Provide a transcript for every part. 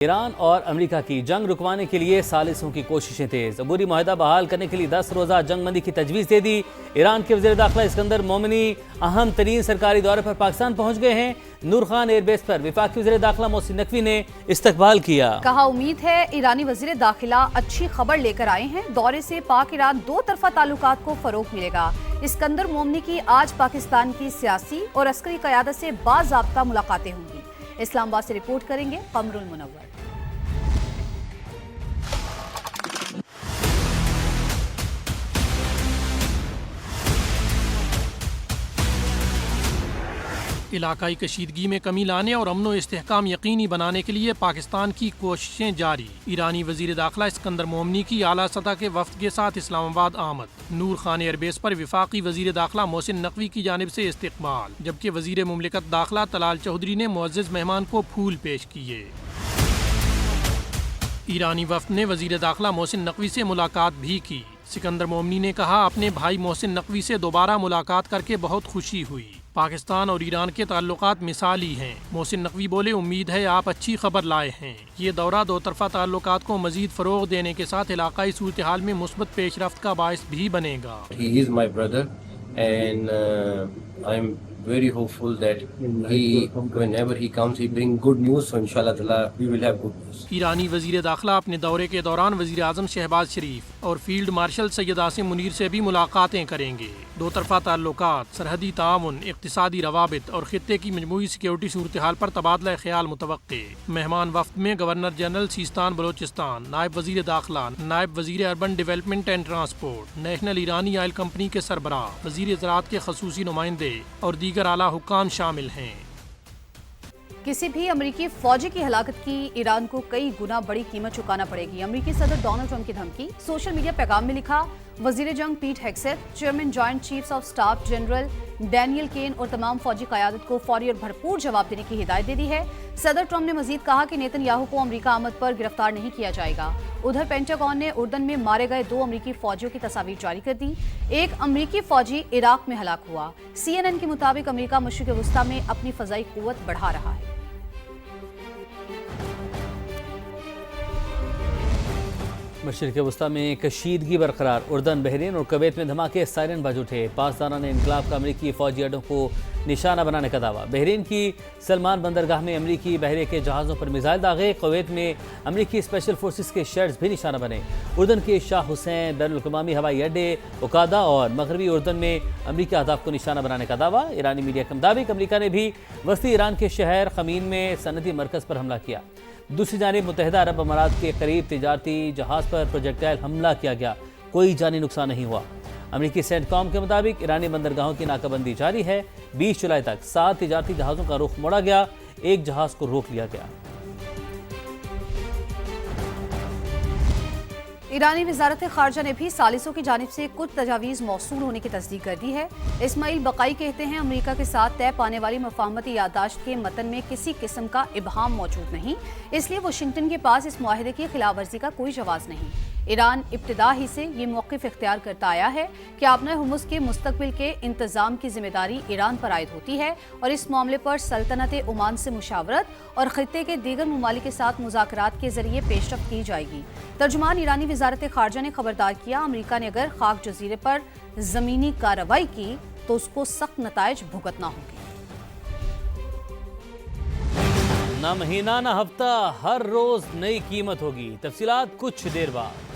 ایران اور امریکہ کی جنگ رکوانے کے لیے ثالثوں کی کوششیں تیز۔ عبوری معاہدہ بحال کرنے کے لیے 10 روزہ جنگ بندی کی تجویز دے دی۔ ایران کے وزیر داخلہ اسکندر مومنی اہم ترین سرکاری دورے پر پاکستان پہنچ گئے ہیں۔ نور خان ایئر بیس پر وفاقی وزیر داخلہ محسن نقوی نے استقبال کیا۔ کہا امید ہے ایرانی وزیر داخلہ اچھی خبر لے کر آئے ہیں، دورے سے پاک ایران دو طرفہ تعلقات کو فروغ ملے گا۔ اسکندر مومنی کی آج پاکستان کی سیاسی اور عسکری قیادت سے باضابطہ ملاقاتیں ہوں گی۔ اسلام آباد سے رپورٹ کریں گے قمر المنور۔ علاقائی کشیدگی میں کمی لانے اور امن و استحکام یقینی بنانے کے لیے پاکستان کی کوششیں جاری۔ ایرانی وزیر داخلہ اسکندر مومنی کی اعلیٰ سطح کے وفد کے ساتھ اسلام آباد آمد۔ نور خان ایئر بیس پر وفاقی وزیر داخلہ محسن نقوی کی جانب سے استقبال، جبکہ وزیر مملکت داخلہ طلال چودھری نے معزز مہمان کو پھول پیش کیے۔ ایرانی وفد نے وزیر داخلہ محسن نقوی سے ملاقات بھی کی۔ اسکندر مومنی نے کہا، اپنے بھائی محسن نقوی سے دوبارہ ملاقات کر کے بہت خوشی ہوئی۔ پاکستان اور ایران کے تعلقات مثالی ہیں۔ محسن نقوی بولے، امید ہے آپ اچھی خبر لائے ہیں۔ یہ دورہ دو طرفہ تعلقات کو مزید فروغ دینے کے ساتھ علاقائی صورتحال میں مثبت پیش رفت کا باعث بھی بنے گا۔ He is my brother and I'm very hopeful that whenever he comes he bring good news, so inshallah ta'ala we will have good news. ایرانی وزیر داخلہ اپنے دورے کے دوران وزیر اعظم شہباز شریف اور فیلڈ مارشل سید عاصم منیر سے بھی ملاقاتیں کریں گے۔ دو طرفہ تعلقات، سرحدی تعاون، اقتصادی روابط اور خطے کی مجموعی سیکیورٹی صورتحال پر تبادلہ خیال متوقع۔ مہمان وفد میں گورنر جنرل سیستان بلوچستان، نائب وزیر داخلہ، نائب وزیر urban development and transport, national ایرانی آئل کمپنی کے سربراہ، وزیر زراعت کے خصوصی نمائندے اور دیگر اعلیٰ حکام شامل ہیں۔ کسی بھی امریکی فوجی کی ہلاکت کی ایران کو کئی گنا بڑی قیمت چکانا پڑے گی۔ امریکی صدر ڈونلڈ ٹرمپ کی دھمکی۔ سوشل میڈیا پیغام میں لکھا، وزیر جنگ Pete Hegseth, chairman joint chiefs of staff general Daniel Caine اور تمام فوجی قیادت کو فوری اور بھرپور جواب دینے کی ہدایت دے دی ہے۔ صدر ٹرمپ نے مزید کہا کہ نیتن یاہو کو امریکہ آمد پر گرفتار نہیں کیا جائے گا۔ ادھر پینٹاگون نے اردن میں مارے گئے 2 امریکی فوجیوں کی تصاویر جاری کر دی۔ ایک امریکی فوجی عراق میں ہلاک ہوا۔ CNN کے مطابق امریکہ مشرق وسطی میں اپنی فضائی قوت بڑھا رہا ہے۔ مشرق وسطی میں کشیدگی برقرار، اردن، بحرین اور کویت میں دھماکے، سائرن بج اٹھے۔ پاسداران انقلاب کا امریکی فوجی اڈوں کو نشانہ بنانے کا دعویٰ۔ بحرین کی سلمان بندرگاہ میں امریکی بحریے کے جہازوں پر میزائل داغے۔ کویت میں امریکی اسپیشل فورسز کے شیڈز بھی نشانہ بنے۔ اردن کے شاہ حسین بین الاقوامی ہوائی اڈے، اوکادا اور مغربی اردن میں امریکی اہداف کو نشانہ بنانے کا دعویٰ۔ ایرانی میڈیا کے مطابق امریکہ نے بھی وسطی ایران کے شہر خمین میں صنعتی مرکز پر حملہ کیا۔ دوسری جانب متحدہ عرب امارات کے قریب تجارتی جہاز پر پروجیکٹائل حملہ کیا گیا، کوئی جانی نقصان نہیں ہوا۔ امریکی سینٹ کام کے مطابق ایرانی بندرگاہوں کی ناکہ بندی جاری ہے۔ 20 جولائی تک 7 تجارتی جہازوں کا رخ موڑا گیا، ایک جہاز کو روک لیا گیا۔ ایرانی وزارت خارجہ نے بھی ثالثوں کی جانب سے کچھ تجاویز موصول ہونے کی تصدیق کر دی ہے۔ اسماعیل بقائی کہتے ہیں، امریکہ کے ساتھ طے پانے والی مفاہمتی یادداشت کے متن میں کسی قسم کا ابہام موجود نہیں، اس لیے واشنگٹن کے پاس اس معاہدے کی خلاف ورزی کا کوئی جواز نہیں۔ ایران ابتدا ہی سے یہ موقف اختیار کرتا آیا ہے کہ آبنۂ ہرمز کے مستقبل کے انتظام کی ذمہ داری ایران پر عائد ہوتی ہے اور اس معاملے پر سلطنت عمان سے مشاورت اور خطے کے دیگر ممالک کے ساتھ مذاکرات کے ذریعے پیش رفت کی جائے گی۔ ترجمان ایرانی وزارت خارجہ نے خبردار کیا، امریکہ نے اگر خاک جزیرے پر زمینی کارروائی کی تو اس کو سخت نتائج بھگتنا ہوں گے۔ نہ مہینہ نہ ہفتہ، ہر روز نئی قیمت ہوگی۔ تفصیلات کچھ دیر بعد۔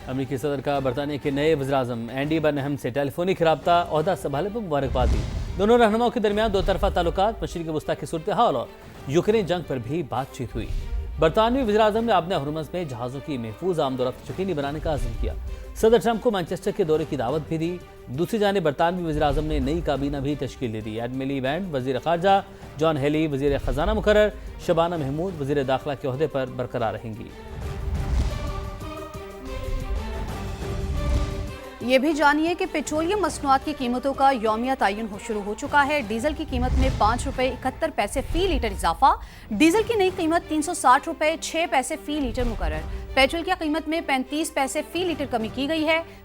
امریکی صدر کا برطانیہ کے نئے وزیراعظم اینڈی برنہم سے ٹیلی فونک رابطہ، عہدہ سنبھالنے پر مبارکباد دی۔ دونوں رہنماؤں کے درمیان دو طرفہ تعلقات، مشرق وسطی کی صورتحال اور یوکرین جنگ پر بھی بات چیت ہوئی۔ برطانوی وزیراعظم نے آبنۂ ہرمز میں جہازوں کی محفوظ آمد و رفت یقینی بنانے کا عزم کیا۔ صدر ٹرمپ کو مانچسٹر کے دورے کی دعوت بھی دی۔ دوسری جانب برطانوی وزیراعظم نے نئی کابینہ بھی تشکیل دے دی۔ ایڈمیلی وینڈ وزیر خارجہ، جان ہیلی وزیر خزانہ مقرر، شبانہ محمود وزیر داخلہ کے عہدے پر برقرار رہیں گی۔ یہ بھی جانیے کہ پیٹرولیم مصنوعات کی قیمتوں کا یومیہ تعین شروع ہو چکا ہے۔ ڈیزل کی قیمت میں 5 روپے 71 پیسے فی لیٹر اضافہ، ڈیزل کی نئی قیمت 360 روپے 6 پیسے فی لیٹر مقرر۔ پیٹرول کی قیمت میں 35 پیسے فی لیٹر کمی کی گئی ہے۔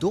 2